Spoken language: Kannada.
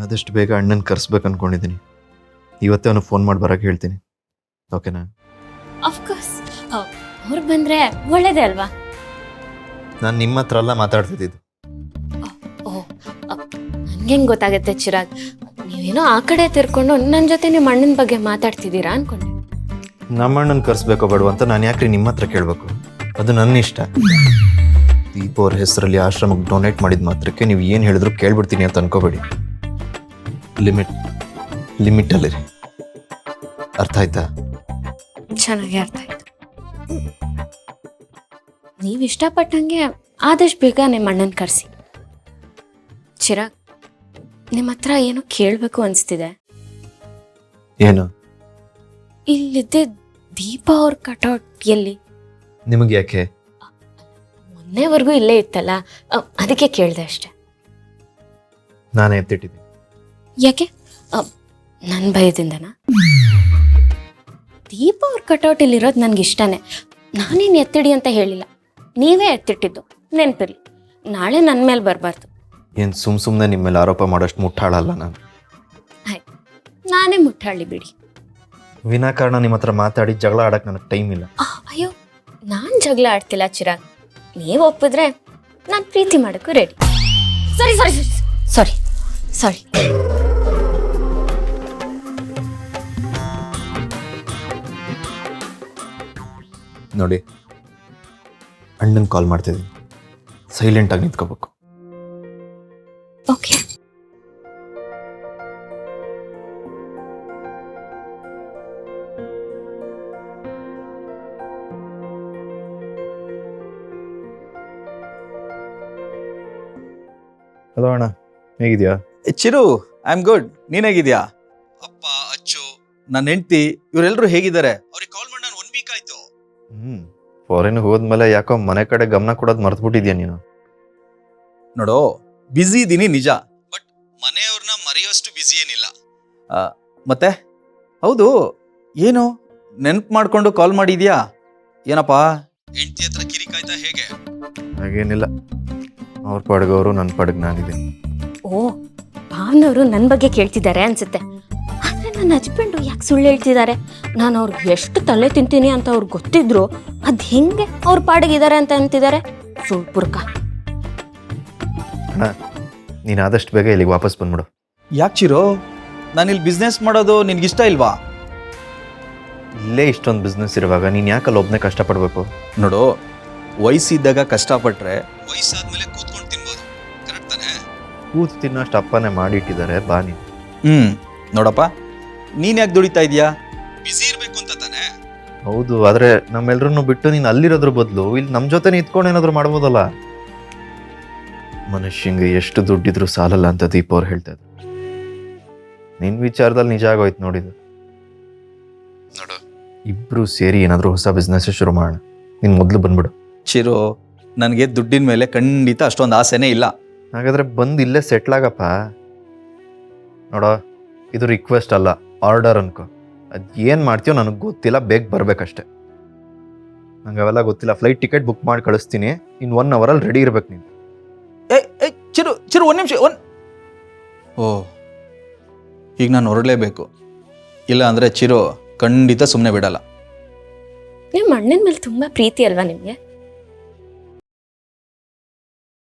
ಆದಷ್ಟು ಬೇಗ ಅಣ್ಣನ ಕರೆಸ್ಬೇಕು ಅಂದ್ಕೊಂಡಿದ್ದೀನಿ. ಇವತ್ತೇ ಅವನು ಫೋನ್ ಮಾಡಿ ಬರೋಕ್ಕೆ ಹೇಳ್ತೀನಿ. ಓಕೆನಾ? ಅಫ್ಕೋರ್ಸ್ ಅವ್ರು ಬಂದರೆ ಒಳ್ಳೇದೇ ಅಲ್ವಾ? ನಾನು ನಿಮ್ಮ ಹತ್ರ ಎಲ್ಲ ಮಾತಾಡ್ತಿದ್ದು. ಓಹ್, ನನಗೇನು ಗೊತ್ತಾಗುತ್ತೆ ಚಿರಾಗ್, ನೀವೇನೋ ಆ ಕಡೆ ತಿರ್ಕೊಂಡು ನನ್ನ ಜೊತೆ ನಿಮ್ಮ ಅಣ್ಣನ ಬಗ್ಗೆ ಮಾತಾಡ್ತಿದ್ದೀರಾ ಅನ್ಕೊಂಡೆ. ನಮ್ಮ ಅಣ್ಣನ ಕರೆಸ್ಬೇಕೋ ಬೇಡ ಅಂತ ನಾನು ಯಾಕ್ರಿ ನಿಮ್ಮ ಹತ್ರ ಕೇಳಬೇಕು? ಅದು ನನ್ನ ಇಷ್ಟ. ದೀಪ ಅವ್ರ ಹೆಸರಲ್ಲಿ ಆಶ್ರಮಕ್ಕೆ ಡೊನೇಟ್ ಮಾಡಿದ ಮಾತ್ರಕ್ಕೆ ನೀವು ಏನು ಹೇಳಿದ್ರು ಕೇಳ್ಬಿಡ್ತೀನಿ ಅಂತ ಅನ್ಕೋಬೇಡಿ. ಲಿಮಿಟಲ್ಲಿ ರೀ. ಅರ್ಥ ಆಯ್ತಾ? ಚೆನ್ನಾಗಿ ಅರ್ಥ ಆಯ್ತು. ನೀವು ಇಷ್ಟಪಟ್ಟಂಗೆ ಆದಷ್ಟು ಬೇಗ ನಿಮ್ಮ ಅಣ್ಣನ ಕರೆಸಿ. ಚಿರಾಗ್, ನಿಮ್ಮ ಹತ್ರ ಏನೋ ಕೇಳಬೇಕು ಅನಿಸ್ತಿದೆ. ಏನು? ಇಲ್ಲಿದ್ದೆ ದೀಪ ಅವ್ರ ಕಟೌಟ್ ಎಲ್ಲಿ? ನಿಮಗೆ ಯಾಕೆ? ಮೊನ್ನೆವರೆಗೂ ಇಲ್ಲೇ ಇತ್ತಲ್ಲ, ಅದಕ್ಕೆ ಕೇಳಿದೆ ಅಷ್ಟೆ. ನಾನೇ ಎತ್ತಿಟ್ಟಿದ್ದೀನಿ. ಯಾಕೆ? ನನ್ನ ಭಯದಿಂದನಾ? ದೀಪ ಅವ್ರ ಕಟೌಟ್ ಇಲ್ಲಿರೋದು ನನಗೆ ಇಷ್ಟನೇ. ನಾನೇನು ಎತ್ತಿಡಿ ಅಂತ ಹೇಳಿಲ್ಲ, ನೀವೇ ಎತ್ತಿಟ್ಟಿದ್ದು. ನೆನಪಿರ್ಲಿ, ನಾಳೆ ನನ್ನ ಮೇಲೆ ಬರಬಾರ್ದು. ಏನು ಸುಮ್ಮನೆ ನಿಮ್ಮ ಮೇಲೆ ಆರೋಪ ಮಾಡೋಷ್ಟು ಮುಟ್ಟಾಳಲ್ಲ ನಾನು. ಆಯ್ತು, ನಾನೇ ಮುಟ್ಟಾಳಿ ಬಿಡಿ. ವಿನಾಕಾರಣ ನಿಮ್ಮ ಹತ್ರ ಮಾತಾಡಿ ಜಗಳ ಆಡಕ್ಕೆ ನನಗೆ ಟೈಮ್ ಇಲ್ಲ. ಅಯ್ಯೋ, ನಾನು ಜಗಳ ಆಡ್ತಿಲ್ಲ ಚಿರಾಗ್. ನೀವು ಒಪ್ಪಿದ್ರೆ ನಾನು ಪ್ರೀತಿ ಮಾಡೋಕ್ಕೂ ರೆಡಿ. ಸಾರಿ ಸಾರಿ ಸಾರಿ ಸಾರಿ. ನೋಡಿ, ಅಣ್ಣನ ಕಾಲ್ ಮಾಡ್ತಿದ್ದೀನಿ. ಸೈಲೆಂಟಾಗಿ ನಿಂತ್ಕೋಬೇಕು. ಓಕೆ. ಹಲೋ ಅಣ್ಣ, ಹೇಗಿದ್ಯಾ? Chiru, I am good. ನೀನ್ ಹೇಗಿದ್ಯಾ? ಅಪ್ಪ, ಅಚ್ಚು, ನನ್ನ ಹೆಂಡತಿ ಇವರೆಲ್ಲರೂ ಹೇಗಿದ್ದಾರೆ? ಅವ್ರಿಗೆ ಕಾಲ್ ಮಾಡಿ ನಾನು 1 ವೀಕ್ ಆಯ್ತು. ಫಾರಿನ್ ಹೋದ್ಮೇಲೆ ಯಾಕೋ ಮನೆ ಕಡೆ ಗಮನ ಕೊಡೋದು ಮರ್ತ್ಬಿಟ್ಟಿದ್ಯಾ ನೀನು? ನೋಡೋ, ಬ್ಯುಸಿ ಇದೀನಿ ನಿಜ, ಬಟ್ ಮನೆಯವ್ರನ್ನ ಮರೆಯೋಷ್ಟು ಬ್ಯುಸಿ ಏನಿಲ್ಲ. ಮತ್ತೆ ಹೌದು, ಏನು ನೆನ್ಪು ಮಾಡ್ಕೊಂಡು ಕಾಲ್ ಮಾಡಿದ್ಯಾ? ಏನಪ್ಪಾ, ಹೆಂಡತಿ ಹತ್ರ ಕಿರಿಕಾಯ್ತಾ ಹೇಗೆ? ಹಾಗೇನಿಲ್ಲ, ಅವ್ರ ಪಡ್ಗವರು ನನ್ನ ಪಡ್ಗೆ ನಾನಿದ್ದೀನಿ. ಓ, ಭಾವನವರು ನನ್ನ ಬಗ್ಗೆ ಕೇಳ್ತಿದ್ದಾರೆ ಅನ್ಸುತ್ತೆ. ಆದರೆ ನನ್ನ ಹಸ್ಬೆಂಡು ಯಾಕೆ ಸುಳ್ಳು ಹೇಳ್ತಿದ್ದಾರೆ? ನಾನು ಅವ್ರಿಗೆ ಎಷ್ಟು ತಲೆ ತಿಂತೀನಿ ಅಂತ ಅವ್ರಿಗೆ ಗೊತ್ತಿದ್ರು ಅದು ಹೆಂಗೆ ಅವ್ರ ಪಾಡಿಗಿದ್ದಾರೆ ಅಂತ ಅಂತಿದ್ದಾರೆ? ಸುಳ್ಪುರ್ಕ. ಅಣ್ಣ, ನೀನು ಆದಷ್ಟು ಬೇಗ ಇಲ್ಲಿಗೆ ವಾಪಸ್ ಬಂದ್ಬಿಡು. ಯಾಕೆ ಚಿರು, ನಾನಿಲ್ಲಿ ಬಿಸ್ನೆಸ್ ಮಾಡೋದು ನಿನ್ಗಿಷ್ಟ ಇಲ್ವಾ? ಇಲ್ಲೇ ಇಷ್ಟೊಂದು ಬಿಸ್ನೆಸ್ ಇರುವಾಗ ನೀನು ಯಾಕಲ್ಲಿ ಒಬ್ಬನೇ ಕಷ್ಟಪಡಬೇಕು? ನೋಡು, ವಯಸ್ಸಿದ್ದಾಗ ಕಷ್ಟಪಟ್ರೆ ವಯಸ್ಸಾದ್ಮೇಲೆ ಕೂತ್ಕೊಂಡು ತಿನ್ಬೋದು. ಕರೆಕ್ಟ್ ತಾನೆ? ಕೂತು ತಿನ್ನೋಷ್ಟು ಅಪ್ಪನೇ ಮಾಡಿಟ್ಟಿದ್ದಾರೆ. ಬಾ ನೀನು. ನೋಡಪ್ಪ, ನೀನ್ ಯಾಕೆ ದುಡಿತಾ ಇದೀಯಾ? ಬಿಸಿ ಇರ್ಬೇಕು ಅಂತ ತಾನೆ? ಹೌದು, ಆದರೆ ನಮ್ಮೆಲ್ಲರನ್ನು ಬಿಟ್ಟು ನೀನು ಅಲ್ಲಿರೋದ್ರ ಬದಲು ಇಲ್ಲಿ ನಮ್ಮ ಜೊತೆ ನಿಂತ್ಕೊಂಡು ಏನಾದರೂ ಮಾಡ್ಬೋದಲ್ಲ. ಮನುಷ್ಯಂಗೆ ಎಷ್ಟು ದುಡ್ಡಿದ್ರು ಸಾಲಲ್ಲ ಅಂತ ದೀಪ ಅವ್ರು ಹೇಳ್ತಾ ಇದ್ರು. ನಿನ್ನ ವಿಚಾರದಲ್ಲಿ ನಿಜ ಆಗೋಯ್ತು ನೋಡಿದ್ದು. ನೋಡು, ಇಬ್ರು ಸೇರಿ ಏನಾದರೂ ಹೊಸ ಬಿಸ್ನೆಸ್ ಶುರು ಮಾಡೋಣ. ನೀನು ಮೊದಲು ಬಂದ್ಬಿಡು. ಚಿರು, ನನಗೆ ದುಡ್ಡಿನ ಮೇಲೆ ಖಂಡಿತ ಅಷ್ಟೊಂದು ಆಸೆನೇ ಇಲ್ಲ. ಹಾಗಾದ್ರೆ ಬಂದು ಇಲ್ಲೇ ಸೆಟ್ಲಾಗಪ್ಪ. ನೋಡೋ, ಇದು ರಿಕ್ವೆಸ್ಟ್ ಅಲ್ಲ, ಆರ್ಡರ್ ಅನ್ಕೋ. ಅದು ಏನು ಮಾಡ್ತೀಯೋ ನನಗೆ ಗೊತ್ತಿಲ್ಲ, ಬೇಗ ಬರಬೇಕಷ್ಟೆ. ನಂಗೆ ಅವೆಲ್ಲ ಗೊತ್ತಿಲ್ಲ. ಫ್ಲೈಟ್ ಟಿಕೆಟ್ ಬುಕ್ ಮಾಡಿ ಕಳಿಸ್ತೀನಿ. ಇನ್ನು 1 ಅವರಲ್ಲಿ ರೆಡಿ ಇರ್ಬೇಕು ನೀನು. ಚಿರು ಚಿರು, 1 ನಿಮಿಷ. ಓ, ಈಗ ನಾನು ಹೊರಡಲೇಬೇಕು. ಇಲ್ಲ ಅಂದರೆ ಚಿರು ಖಂಡಿತ ಸುಮ್ಮನೆ ಬಿಡಲ್ಲ. ನಿಮ್ಮ ಅಣ್ಣನ ಮೇಲೆ ತುಂಬ ಪ್ರೀತಿ ಅಲ್ವಾ ನಿಮಗೆ?